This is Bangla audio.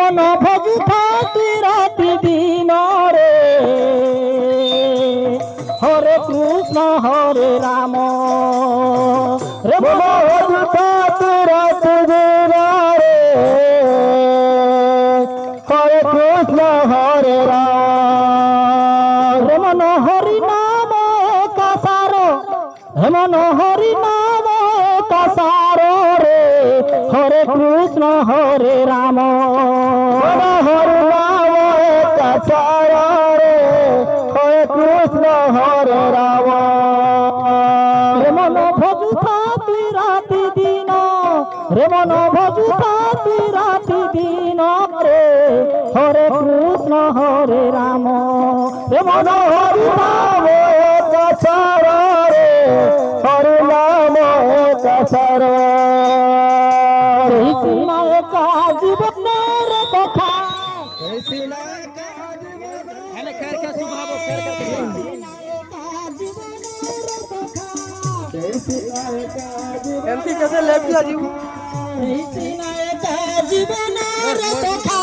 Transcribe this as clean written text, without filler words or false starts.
মন ভজু থাকি রাতি দিন রে হরে কৃষ্ণ হরে রাম রে মন ভজু থাকি রাতি দিন রে হরে কৃষ্ণ হরে রাম রে মন হরি নাম কাসার হে মন হরি নাম কাসার রে হরে কৃষ্ণ হরে রাম হরে রাম কাসার রে হরে কৃষ্ণ হরে রাম রে মন ভজু থাকি রাতি দিন রে মন ভজু থাকি রাতি দিন রে হরে কৃষ্ণ হরে রাম রে মন হরি নাম কাসার রে হরে নাম কাসার জীবনের কথা এমপি कैसे लेफ्ट किया जी জীবনের কথা